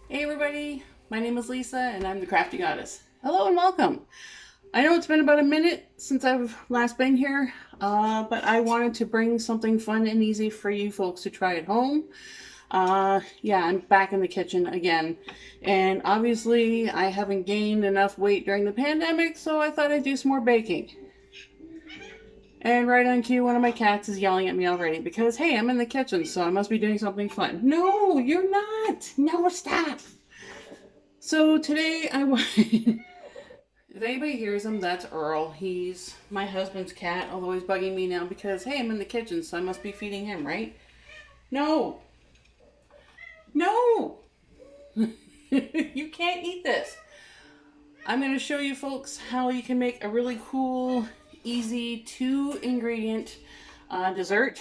Hey everybody, my name is Lisa and I'm the Crafty Goddess. Hello and welcome. I know it's been about a minute since I've last been here, but I wanted to bring something fun and easy for you folks to try at home. Yeah, I'm back in the kitchen again. And obviously I haven't gained enough weight during the pandemic, so I thought I'd do some more baking. And right on cue, one of my cats is yelling at me already because, hey, I'm in the kitchen, so I must be doing something fun. No, you're not. No, stop. So today I want. If anybody hears him, that's Earl. He's my husband's cat, although he's bugging me now because, hey, I'm in the kitchen, so I must be feeding him, right? No. No. You can't eat this. I'm going to show you folks how you can make a really cool, easy 2 ingredient dessert.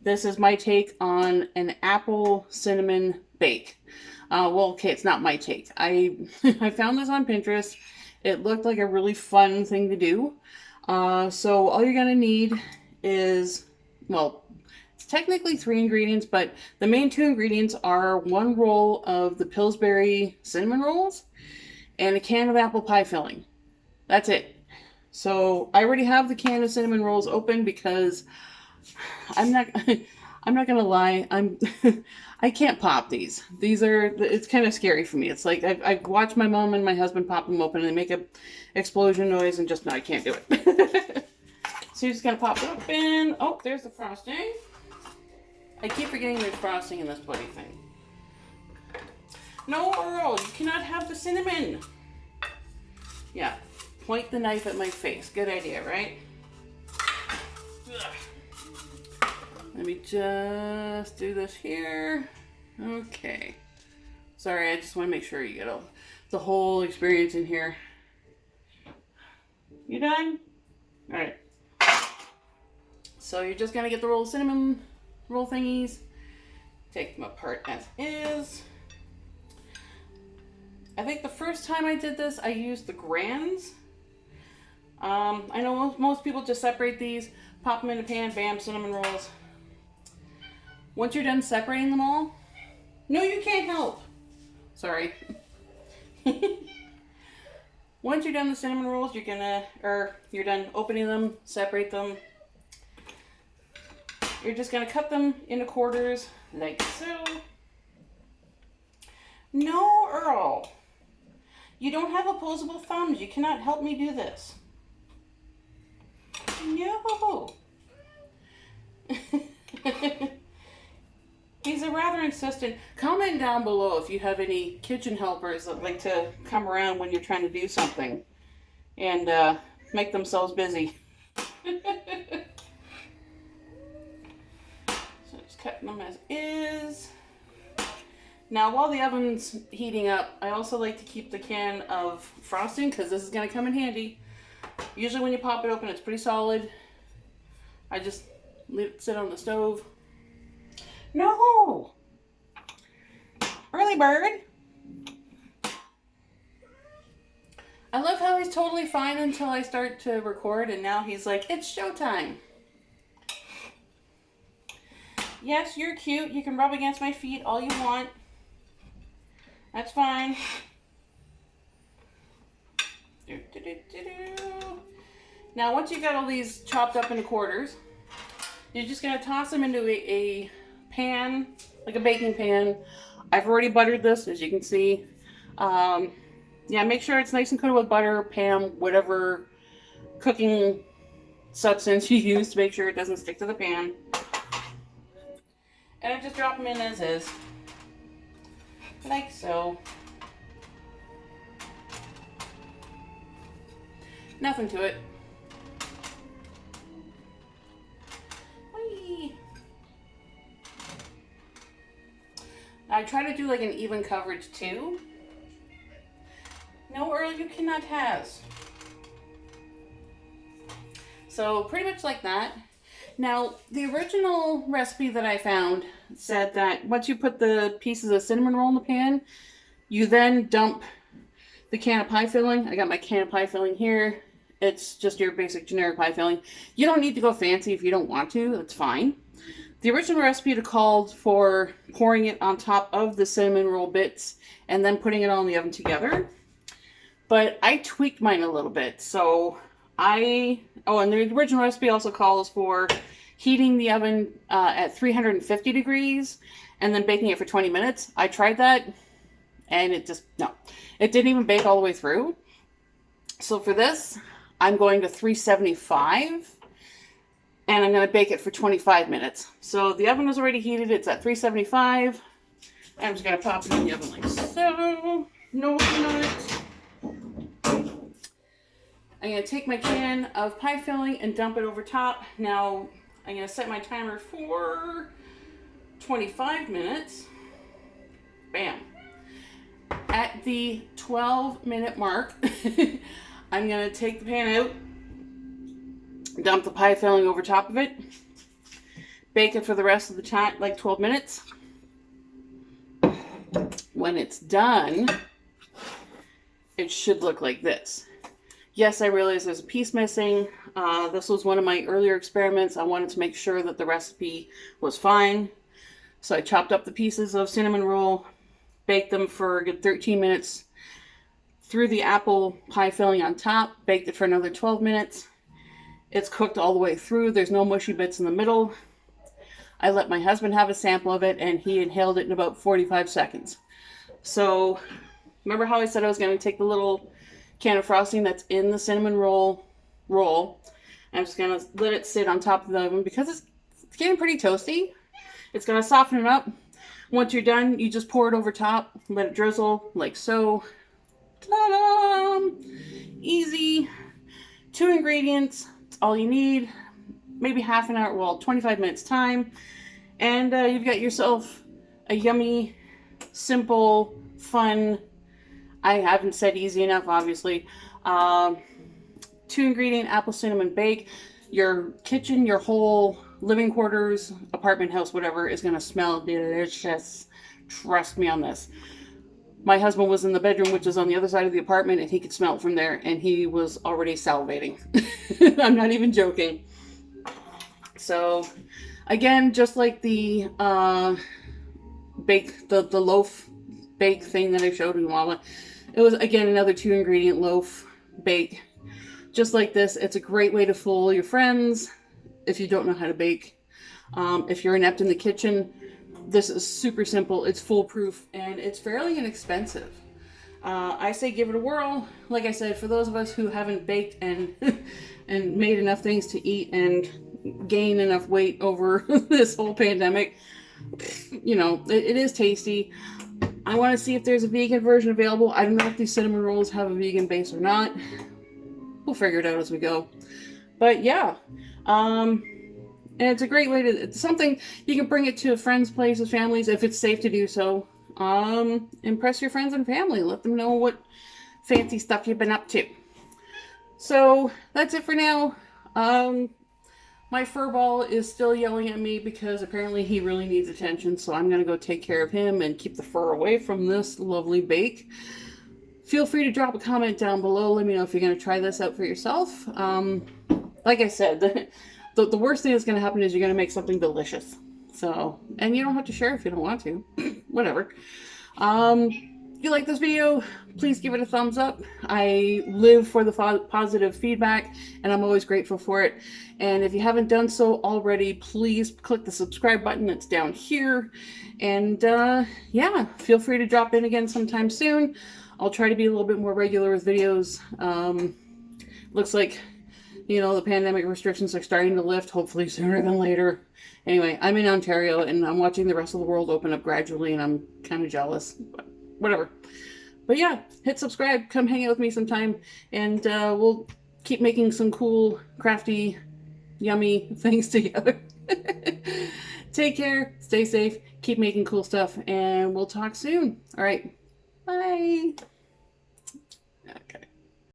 This is my take on an apple cinnamon bake. Well, okay, it's not my take. I I found this on Pinterest. It looked like a really fun thing to do. So all you're gonna need is, well, it's technically 3 ingredients, but the main 2 ingredients are 1 roll of the Pillsbury cinnamon rolls and a can of apple pie filling. That's it. So I already have the can of cinnamon rolls open because I'm not I'm not gonna lie, I can't pop these. These are, it's kind of scary for me. It's like I've watched my mom and my husband pop them open and they make a explosion noise and just, no, I can't do it. So you're just gonna pop it open. Oh, there's the frosting. I keep forgetting there's frosting in this bloody thing. No, Earl, you cannot have the cinnamon. Yeah, point the knife at my face. Good idea, right? Let me just do this here. Okay. Sorry, I just want to make sure you get the whole experience in here. You done? All right. So you're just gonna get the roll of cinnamon roll thingies, take them apart as is. I think the first time I did this, I used the grands. I know most people just separate these, pop them in a pan, bam, cinnamon rolls. Once you're done separating them all, no, you can't help. Sorry. Once you're done the cinnamon rolls, you're done opening them, separate them. You're just gonna cut them into quarters, like so. No, Earl. You don't have opposable thumbs. You cannot help me do this. No. He's a rather insistent. Comment down below if you have any kitchen helpers that like to come around when you're trying to do something and make themselves busy. So just cutting them as is. Now, while the oven's heating up, I also like to keep the can of frosting because this is going to come in handy. Usually when you pop it open, it's pretty solid. I just leave it sit on the stove. No! Early bird! I love how he's totally fine until I start to record, and now he's like, it's showtime. Yes, you're cute. You can rub against my feet all you want. That's fine. Now, once you've got all these chopped up into quarters, you're just going to toss them into a pan, like a baking pan. I've already buttered this, as you can see. Yeah, make sure it's nice and coated with butter, Pam, whatever cooking substance you use to make sure it doesn't stick to the pan. And I just drop them in as is. Like so. Nothing to it. Whee! I try to do like an even coverage too. No, Earl, you cannot has. So pretty much like that. Now, the original recipe that I found said that once you put the pieces of cinnamon roll in the pan, you then dump the can of pie filling. I got my can of pie filling here. It's just your basic generic pie filling. You don't need to go fancy if you don't want to. That's fine. The original recipe called for pouring it on top of the cinnamon roll bits and then putting it all in the oven together. But I tweaked mine a little bit. So and the original recipe also calls for heating the oven at 350 degrees and then baking it for 20 minutes. I tried that and it didn't even bake all the way through. So for this, I'm going to 375 and I'm going to bake it for 25 minutes. So the oven is already heated. It's at 375. I'm just going to pop it in the oven like so. No working on it. I'm going to take my can of pie filling and dump it over top. Now, I'm going to set my timer for 25 minutes. Bam. At the 12-minute mark, I'm going to take the pan out, dump the pie filling over top of it, bake it for the rest of the time, like 12 minutes. When it's done, it should look like this. Yes, I realize there's a piece missing. This was one of my earlier experiments. I wanted to make sure that the recipe was fine. So I chopped up the pieces of cinnamon roll, baked them for a good 13 minutes, threw the apple pie filling on top, baked it for another 12 minutes. It's cooked all the way through. There's no mushy bits in the middle. I let my husband have a sample of it and he inhaled it in about 45 seconds. So remember how I said I was going to take the little can of frosting that's in the cinnamon roll. I'm just going to let it sit on top of the oven because it's getting pretty toasty. It's going to soften it up. Once you're done, you just pour it over top, let it drizzle like so. Ta-da! Easy. 2 ingredients. It's all you need. Maybe half an hour, well, 25 minutes time. And you've got yourself a yummy, simple, fun, I haven't said easy enough, obviously, 2 ingredient apple cinnamon bake. Your kitchen, your whole living quarters, apartment house, whatever, is going to smell delicious. Trust me on this. My husband was in the bedroom, which is on the other side of the apartment, and he could smell it from there, and he was already salivating. I'm not even joking. So, again, just like the the loaf bake thing that I showed you, Mama, it was, again, another 2 ingredient loaf bake. Just like this, it's a great way to fool your friends if you don't know how to bake. If you're inept in the kitchen, this is super simple. It's foolproof and it's fairly inexpensive. I say give it a whirl. Like I said, for those of us who haven't baked and and made enough things to eat and gain enough weight over this whole pandemic, you know, it is tasty. I want to see if there's a vegan version available. I don't know if these cinnamon rolls have a vegan base or not. We'll figure it out as we go. But yeah, and it's a great way to, it's something you can bring it to friends' places, families, if it's safe to do so. Impress your friends and family. Let them know what fancy stuff you've been up to. So that's it for now. My fur ball is still yelling at me because apparently he really needs attention. So I'm going to go take care of him and keep the fur away from this lovely bake. Feel free to drop a comment down below. Let me know if you're going to try this out for yourself. Like I said, the worst thing that's going to happen is you're going to make something delicious. So, and you don't have to share if you don't want to. Whatever. If you like this video, please give it a thumbs up. I live for the positive feedback, and I'm always grateful for it. And if you haven't done so already, please click the subscribe button. It's down here. And yeah, feel free to drop in again sometime soon. I'll try to be a little bit more regular with videos. Looks like, you know, the pandemic restrictions are starting to lift, hopefully sooner than later. Anyway, I'm in Ontario, and I'm watching the rest of the world open up gradually, and I'm kind of jealous. But whatever. But yeah, hit subscribe, come hang out with me sometime, and we'll keep making some cool, crafty, yummy things together. Take care, stay safe, keep making cool stuff, and we'll talk soon. All right, bye. Okay.